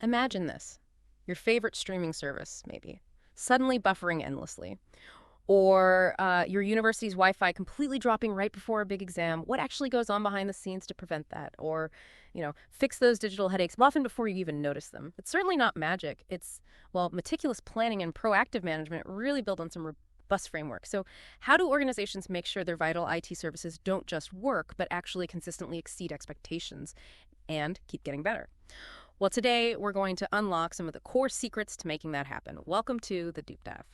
Imagine this. Your favorite streaming service, maybe, suddenly buffering endlessly. Or your university's Wi-Fi completely dropping right before a big exam. What actually goes on behind the scenes to prevent that? Or, fix those digital headaches often before you even notice them. It's certainly not magic. It's, well, meticulous planning and proactive management really built on some robust framework. So how do organizations make sure their vital IT services don't just work, but actually consistently exceed expectations and keep getting better? Well, today we're going to unlock some of the core secrets to making that happen. Welcome to the Deep Dive.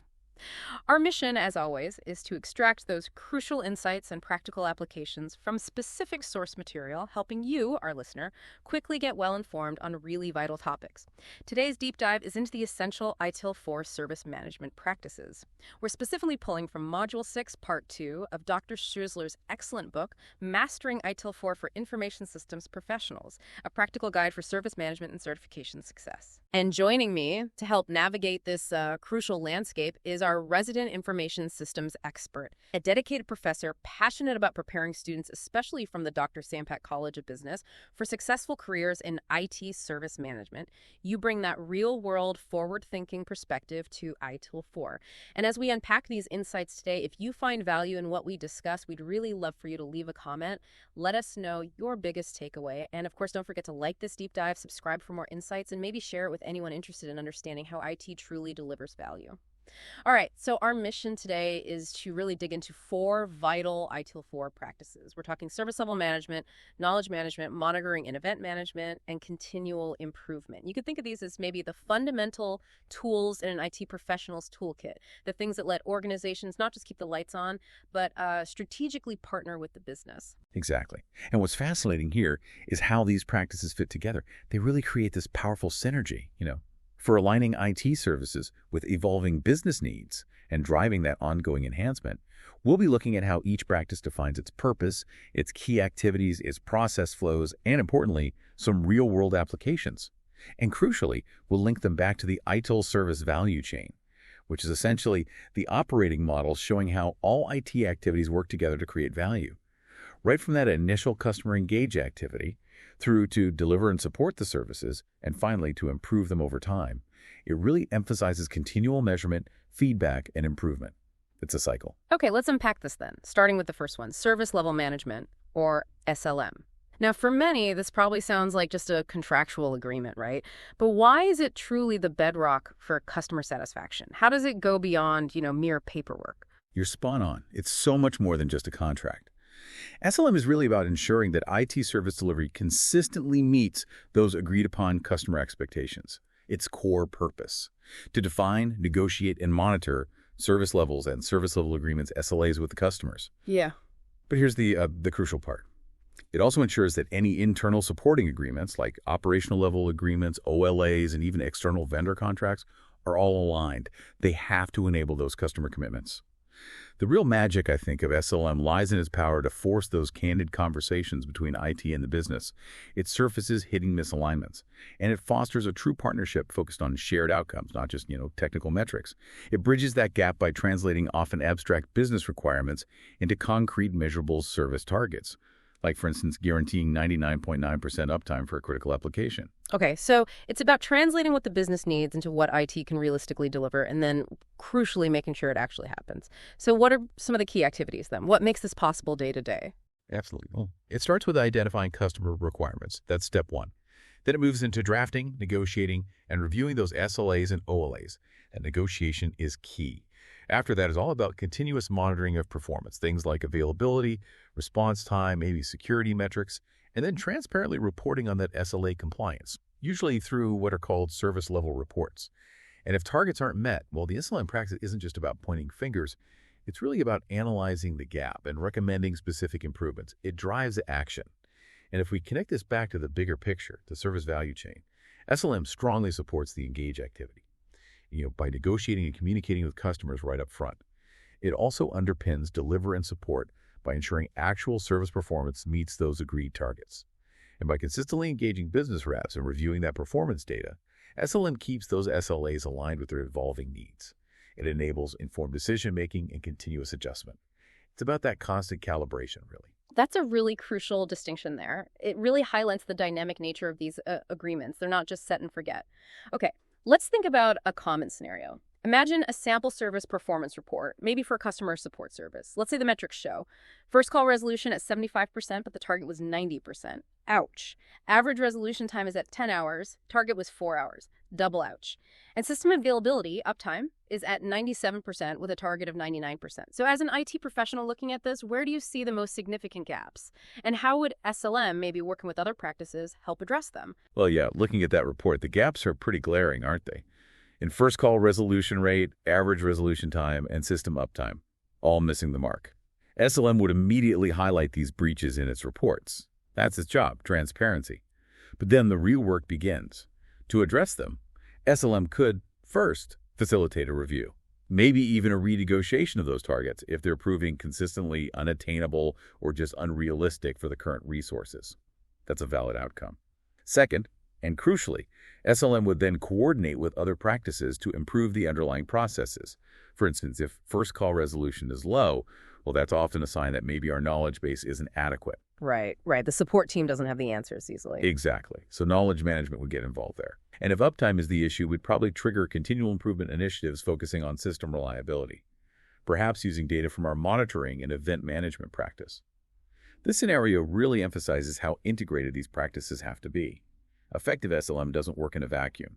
Our mission, as always, is to extract those crucial insights and practical applications from specific source material, helping you, our listener, quickly get well-informed on really vital topics. Today's deep dive is into the essential ITIL 4 service management practices. We're specifically pulling from Module 6, Part 2 of Dr. H.Schuessler's excellent book, Mastering ITIL 4 for Information Systems Professionals, a practical guide for service management and certification success. And joining me to help navigate this crucial landscape is our resident information systems expert, a dedicated professor passionate about preparing students, especially from the Dr. Sampak College of Business, for successful careers in IT service management. You bring that real-world, forward-thinking perspective to ITIL 4. And as we unpack these insights today, if you find value in what we discuss, we'd really love for you to leave a comment. Let us know your biggest takeaway. And of course, don't forget to like this deep dive, subscribe for more insights, and maybe share it with anyone interested in understanding how IT truly delivers value. All right, so our mission today is to really dig into 4 vital ITIL 4 practices. We're talking service level management, knowledge management, monitoring and event management, and continual improvement. You could think of these as maybe the fundamental tools in an IT professional's toolkit, the things that let organizations not just keep the lights on, but strategically partner with the business. Exactly. And what's fascinating here is how these practices fit together. They really create this powerful synergy, For aligning IT services with evolving business needs and driving that ongoing enhancement, we'll be looking at how each practice defines its purpose, its key activities, its process flows, and importantly, some real-world applications. And crucially, we'll link them back to the ITIL service value chain, which is essentially the operating model showing how all IT activities work together to create value. Right from that initial customer engage activity, through to deliver and support the services, and finally to improve them over time. It really emphasizes continual measurement, feedback, and improvement. It's a cycle. Okay, let's unpack this then, starting with the first one, service level management, or SLM. Now, for many, this probably sounds like just a contractual agreement, right? But why is it truly the bedrock for customer satisfaction? How does it go beyond, mere paperwork? You're spot on. It's so much more than just a contract. SLM is really about ensuring that IT service delivery consistently meets those agreed-upon customer expectations. Its core purpose: to define, negotiate, and monitor service levels and service level agreements, SLAs, with the customers. Yeah. But here's the crucial part. It also ensures that any internal supporting agreements, like operational level agreements, OLAs, and even external vendor contracts, are all aligned. They have to enable those customer commitments. The real magic, I think, of SLM lies in its power to force those candid conversations between IT and the business. It surfaces hidden misalignments, and it fosters a true partnership focused on shared outcomes, not just, technical metrics. It bridges that gap by translating often abstract business requirements into concrete, measurable service targets, like, for instance, guaranteeing 99.9% uptime for a critical application. Okay, so it's about translating what the business needs into what IT can realistically deliver, and then crucially making sure it actually happens. So what are some of the key activities then? What makes this possible day to day? Absolutely. Well, it starts with identifying customer requirements. That's step 1. Then it moves into drafting, negotiating, and reviewing those SLAs and OLAs. And negotiation is key. After that is all about continuous monitoring of performance, things like availability, response time, maybe security metrics, and then transparently reporting on that SLA compliance, usually through what are called service level reports. And if targets aren't met, well, the SLM practice isn't just about pointing fingers. It's really about analyzing the gap and recommending specific improvements. It drives action. And if we connect this back to the bigger picture, the service value chain, SLM strongly supports the engage activity, by negotiating and communicating with customers right up front. It also underpins deliver and support by ensuring actual service performance meets those agreed targets. And by consistently engaging business reps and reviewing that performance data, SLM keeps those SLAs aligned with their evolving needs. It enables informed decision-making and continuous adjustment. It's about that constant calibration, really. That's a really crucial distinction there. It really highlights the dynamic nature of these agreements. They're not just set and forget. Okay, let's think about a common scenario. Imagine a sample service performance report, maybe for a customer support service. Let's say the metrics show first call resolution at 75%, but the target was 90%. Ouch. Average resolution time is at 10 hours. Target was 4 hours. Double ouch. And system availability, uptime, is at 97% with a target of 99%. So as an IT professional looking at this, where do you see the most significant gaps? And how would SLM, maybe working with other practices, help address them? Well, yeah, looking at that report, the gaps are pretty glaring, aren't they? In first call resolution rate, average resolution time, and system uptime, all missing the mark. SLM would immediately highlight these breaches in its reports. That's its job, transparency. But then the real work begins. To address them, SLM could, first, facilitate a review, maybe even a renegotiation of those targets if they're proving consistently unattainable or just unrealistic for the current resources. That's a valid outcome. Second, and crucially, SLM would then coordinate with other practices to improve the underlying processes. For instance, if first call resolution is low, well, that's often a sign that maybe our knowledge base isn't adequate. Right. The support team doesn't have the answers easily. Exactly. So knowledge management would get involved there. And if uptime is the issue, we'd probably trigger continual improvement initiatives focusing on system reliability, perhaps using data from our monitoring and event management practice. This scenario really emphasizes how integrated these practices have to be. Effective SLM doesn't work in a vacuum.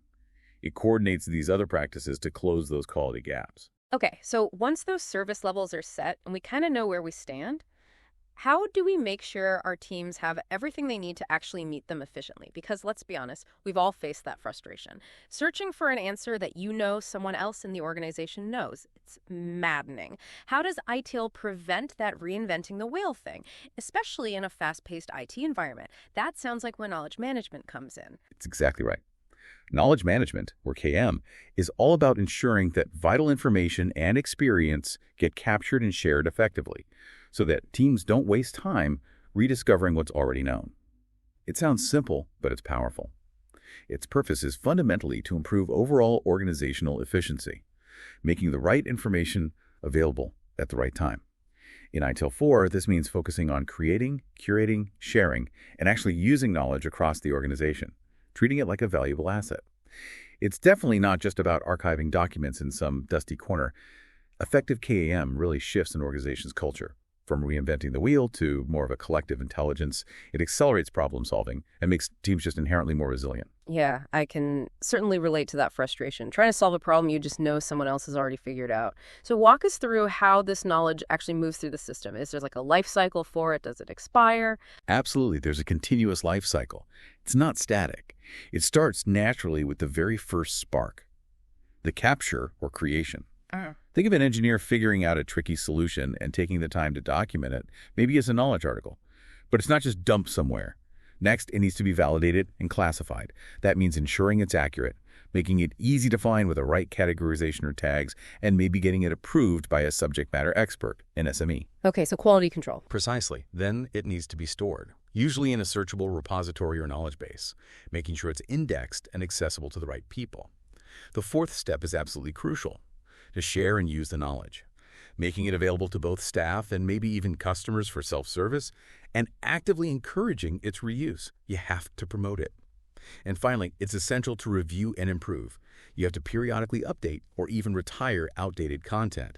It coordinates these other practices to close those quality gaps. Okay, so once those service levels are set and we kind of know where we stand, how do we make sure our teams have everything they need to actually meet them efficiently? Because let's be honest, we've all faced that frustration. Searching for an answer that you know someone else in the organization knows, it's maddening. How does ITIL prevent that reinventing the wheel thing, especially in a fast-paced IT environment? That sounds like where knowledge management comes in. It's exactly right. Knowledge management, or KM, is all about ensuring that vital information and experience get captured and shared effectively, so that teams don't waste time rediscovering what's already known. It sounds simple, but it's powerful. Its purpose is fundamentally to improve overall organizational efficiency, making the right information available at the right time. In ITIL 4, this means focusing on creating, curating, sharing, and actually using knowledge across the organization, treating it like a valuable asset. It's definitely not just about archiving documents in some dusty corner. Effective KAM really shifts an organization's culture. From reinventing the wheel to more of a collective intelligence, it accelerates problem solving and makes teams just inherently more resilient. Yeah, I can certainly relate to that frustration. Trying to solve a problem you just know someone else has already figured out. So walk us through how this knowledge actually moves through the system. Is there like a life cycle for it? Does it expire? Absolutely. There's a continuous life cycle. It's not static. It starts naturally with the very first spark, the capture or creation. Think of an engineer figuring out a tricky solution and taking the time to document it, maybe as a knowledge article. But it's not just dumped somewhere. Next, it needs to be validated and classified. That means ensuring it's accurate, making it easy to find with the right categorization or tags, and maybe getting it approved by a subject matter expert, an SME. Okay, so quality control. Precisely. Then it needs to be stored, usually in a searchable repository or knowledge base, making sure it's indexed and accessible to the right people. The fourth step is absolutely crucial: to share and use the knowledge, making it available to both staff and maybe even customers for self-service, and actively encouraging its reuse. You have to promote it. And finally, it's essential to review and improve. You have to periodically update or even retire outdated content,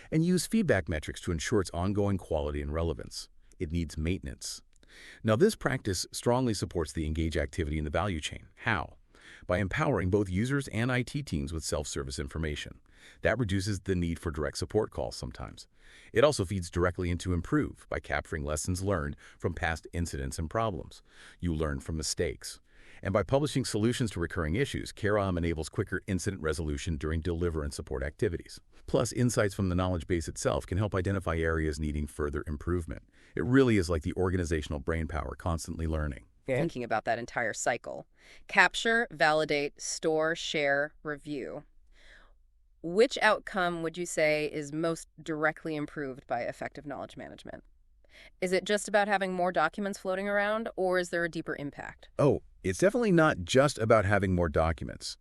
and use feedback metrics to ensure its ongoing quality and relevance. It needs maintenance. Now, this practice strongly supports the engage activity in the value chain. How? By empowering both users and IT teams with self-service information. That reduces the need for direct support calls sometimes. It also feeds directly into improve by capturing lessons learned from past incidents and problems. You learn from mistakes. And by publishing solutions to recurring issues, KRAM enables quicker incident resolution during deliver and support activities. Plus, insights from the knowledge base itself can help identify areas needing further improvement. It really is like the organizational brainpower, constantly learning. Thinking about that entire cycle. Capture, validate, store, share, review. Which outcome would you say is most directly improved by effective knowledge management? Is it just about having more documents floating around, or is there a deeper impact? Oh, it's definitely not just about having more documents.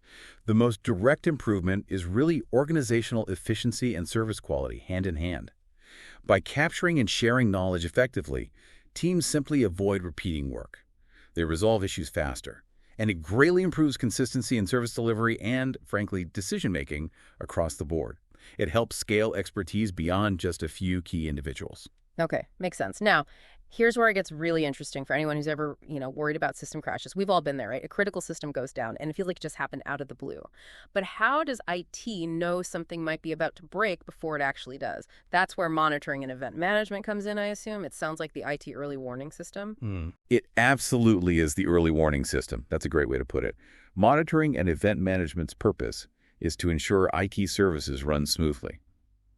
The most direct improvement is really organizational efficiency and service quality hand in hand. By capturing and sharing knowledge effectively, Teams simply avoid repeating work. They resolve issues faster, and it greatly improves consistency in service delivery and, frankly, decision-making across the board. It helps scale expertise beyond just a few key individuals. Okay, makes sense. Now, here's where it gets really interesting for anyone who's ever, worried about system crashes. We've all been there, right? A critical system goes down, and it feels like it just happened out of the blue. But how does IT know something might be about to break before it actually does? That's where monitoring and event management comes in, I assume. It sounds like the IT early warning system. It absolutely is the early warning system. That's a great way to put it. Monitoring and event management's purpose is to ensure IT services run smoothly.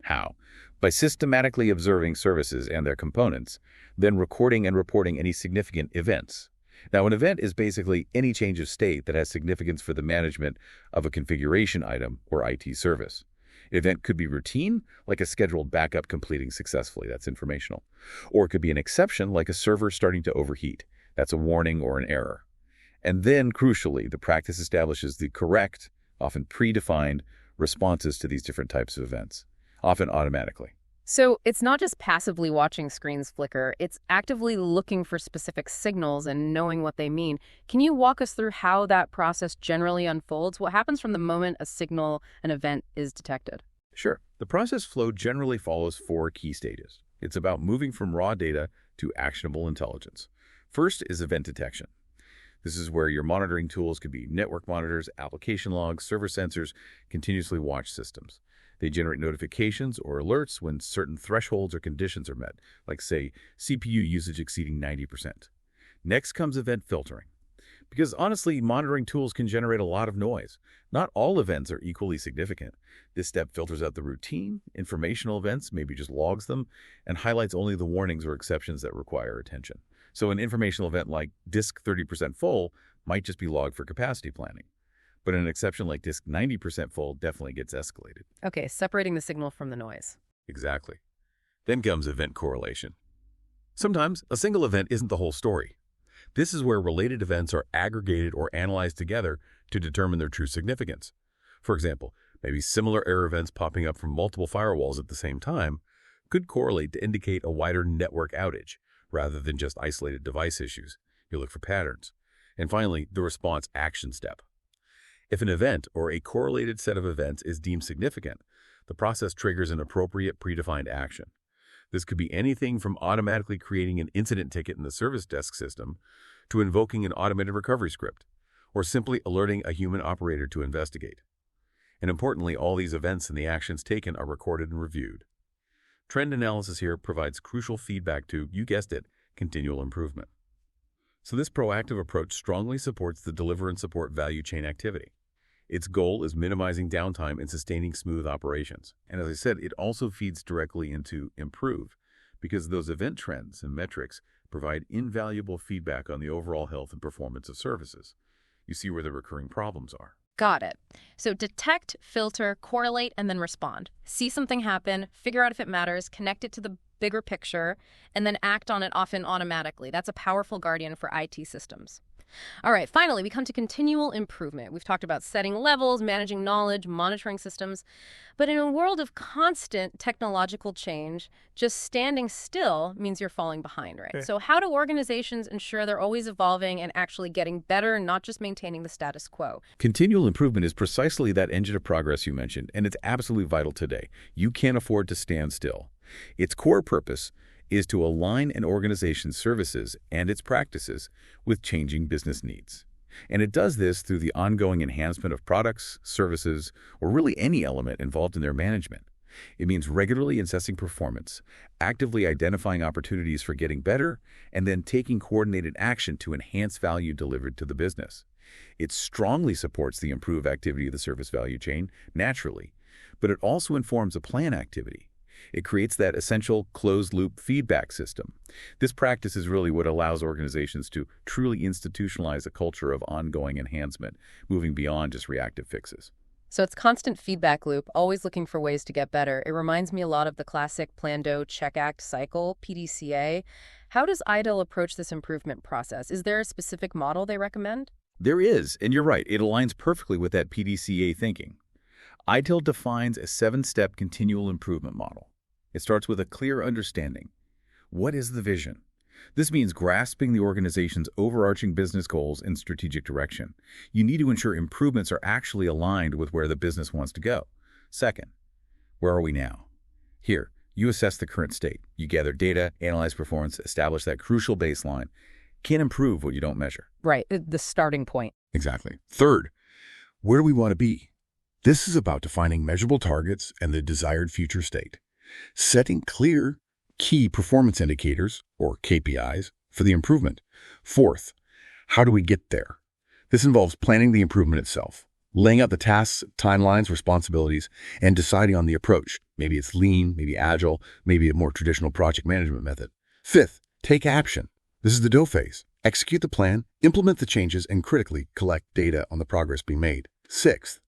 How? By systematically observing services and their components, then recording and reporting any significant events. Now, an event is basically any change of state that has significance for the management of a configuration item or IT service. An event could be routine, like a scheduled backup completing successfully. That's informational. Or it could be an exception, like a server starting to overheat. That's a warning or an error. And then, crucially, the practice establishes the correct, often predefined, responses to these different types of events, often automatically. So it's not just passively watching screens flicker, it's actively looking for specific signals and knowing what they mean. Can you walk us through how that process generally unfolds? What happens from the moment a signal, an event is detected? Sure. The process flow generally follows 4 key stages. It's about moving from raw data to actionable intelligence. First is event detection. This is where your monitoring tools could be network monitors, application logs, server sensors, continuously watch systems. They generate notifications or alerts when certain thresholds or conditions are met, like, say, CPU usage exceeding 90%. Next comes event filtering. Because honestly, monitoring tools can generate a lot of noise. Not all events are equally significant. This step filters out the routine, informational events, maybe just logs them, and highlights only the warnings or exceptions that require attention. So an informational event like disk 30% full might just be logged for capacity planning. But an exception like disk 90% full definitely gets escalated. Okay, separating the signal from the noise. Exactly. Then comes event correlation. Sometimes a single event isn't the whole story. This is where related events are aggregated or analyzed together to determine their true significance. For example, maybe similar error events popping up from multiple firewalls at the same time could correlate to indicate a wider network outage rather than just isolated device issues. You look for patterns. And finally, the response action step. If an event or a correlated set of events is deemed significant, the process triggers an appropriate predefined action. This could be anything from automatically creating an incident ticket in the service desk system to invoking an automated recovery script, or simply alerting a human operator to investigate. And importantly, all these events and the actions taken are recorded and reviewed. Trend analysis here provides crucial feedback to, you guessed it, continual improvement. So this proactive approach strongly supports the deliver and support value chain activity. Its goal is minimizing downtime and sustaining smooth operations. And as I said, it also feeds directly into improve, because those event trends and metrics provide invaluable feedback on the overall health and performance of services. You see where the recurring problems are. Got it. So detect, filter, correlate, and then respond. See something happen, figure out if it matters, connect it to the bigger picture, and then act on it often automatically. That's a powerful guardian for IT systems. All right, finally, we come to continual improvement. We've talked about setting levels, managing knowledge, monitoring systems. But in a world of constant technological change, just standing still means you're falling behind, right? Okay. So how do organizations ensure they're always evolving and actually getting better, not just maintaining the status quo? Continual improvement is precisely that engine of progress you mentioned, and it's absolutely vital today. You can't afford to stand still. Its core purpose is to align an organization's services and its practices with changing business needs. And it does this through the ongoing enhancement of products, services, or really any element involved in their management. It means regularly assessing performance, actively identifying opportunities for getting better, and then taking coordinated action to enhance value delivered to the business. It strongly supports the improved activity of the service value chain, naturally, but it also informs a plan activity. It creates that essential closed-loop feedback system. This practice is really what allows organizations to truly institutionalize a culture of ongoing enhancement, moving beyond just reactive fixes. So it's constant feedback loop, always looking for ways to get better. It reminds me a lot of the classic Plan, Do, Check, Act cycle, PDCA. How does ITIL approach this improvement process? Is there a specific model they recommend? There is, and you're right, it aligns perfectly with that PDCA thinking. ITIL defines a 7-step continual improvement model. It starts with a clear understanding. What is the vision? This means grasping the organization's overarching business goals and strategic direction. You need to ensure improvements are actually aligned with where the business wants to go. Second, where are we now? Here, you assess the current state. You gather data, analyze performance, establish that crucial baseline. Can't improve what you don't measure. Right, the starting point. Exactly. Third, where do we want to be? This is about defining measurable targets and the desired future state. Setting clear key performance indicators, or KPIs, for the improvement. Fourth, how do we get there? This involves planning the improvement itself, laying out the tasks, timelines, responsibilities, and deciding on the approach. Maybe it's lean, maybe agile, maybe a more traditional project management method. Fifth, take action. This is the do phase. Execute the plan, implement the changes, and critically collect data on the progress being made. Sixth,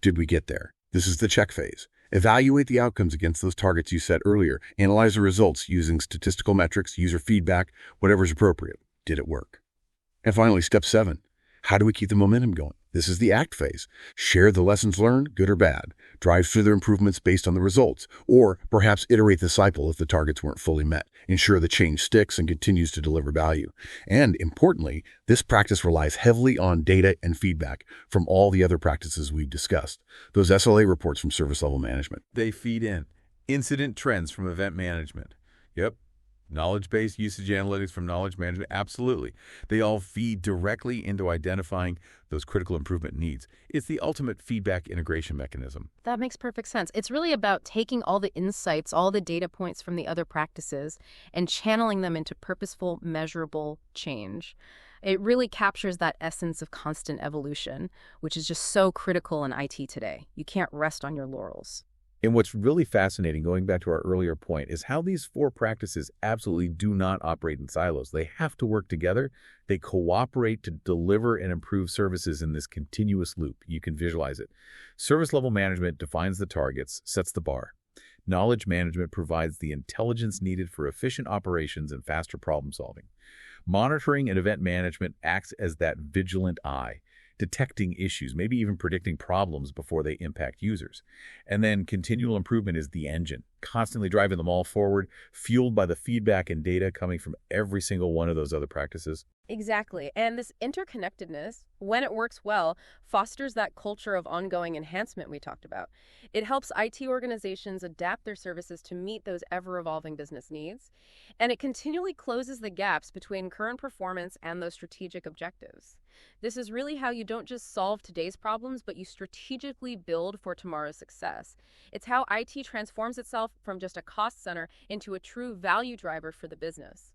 did we get there? This is the check phase. Evaluate the outcomes against those targets you set earlier. Analyze the results using statistical metrics, user feedback, whatever is appropriate. Did it work? And finally, step 7. How do we keep the momentum going? This is the act phase. Share the lessons learned, good or bad. Drive further improvements based on the results. Or perhaps iterate the cycle if the targets weren't fully met. Ensure the change sticks and continues to deliver value. And importantly, this practice relies heavily on data and feedback from all the other practices we've discussed. Those SLA reports from service level management. They feed in. Incident trends from event management. Yep. Knowledge-based usage analytics from knowledge management, absolutely. They all feed directly into identifying those critical improvement needs. It's the ultimate feedback integration mechanism. That makes perfect sense. It's really about taking all the insights, all the data points from the other practices, and channeling them into purposeful, measurable change. It really captures that essence of constant evolution, which is just so critical in IT today. You can't rest on your laurels. And what's really fascinating, going back to our earlier point, is how these 4 practices absolutely do not operate in silos. They have to work together. They cooperate to deliver and improve services in this continuous loop. You can visualize it. Service level management defines the targets, sets the bar. Knowledge management provides the intelligence needed for efficient operations and faster problem solving. Monitoring and event management acts as that vigilant eye, detecting issues, maybe even predicting problems before they impact users. And then continual improvement is the engine, constantly driving them all forward, fueled by the feedback and data coming from every single one of those other practices. Exactly. And this interconnectedness, when it works well, fosters that culture of ongoing enhancement we talked about. It helps IT organizations adapt their services to meet those ever-evolving business needs, and it continually closes the gaps between current performance and those strategic objectives. This is really how you don't just solve today's problems, but you strategically build for tomorrow's success. It's how IT transforms itself from just a cost center into a true value driver for the business.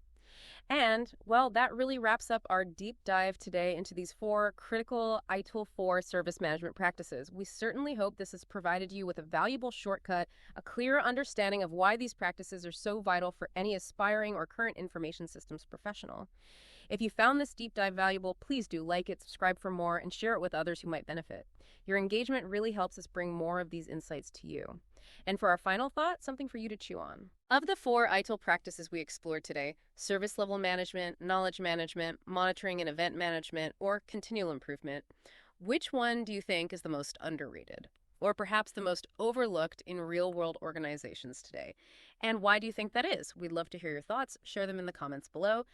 And, well, that really wraps up our deep dive today into these 4 critical ITIL 4 service management practices. We certainly hope this has provided you with a valuable shortcut, a clearer understanding of why these practices are so vital for any aspiring or current information systems professional. If you found this deep dive valuable, please do like it, subscribe for more, and share it with others who might benefit. Your engagement really helps us bring more of these insights to you. And for our final thought, something for you to chew on. Of the 4 ITIL practices we explored today, service level management, knowledge management, monitoring and event management, or continual improvement, which one do you think is the most underrated? Or perhaps the most overlooked in real-world organizations today? And why do you think that is? We'd love to hear your thoughts. Share them in the comments below.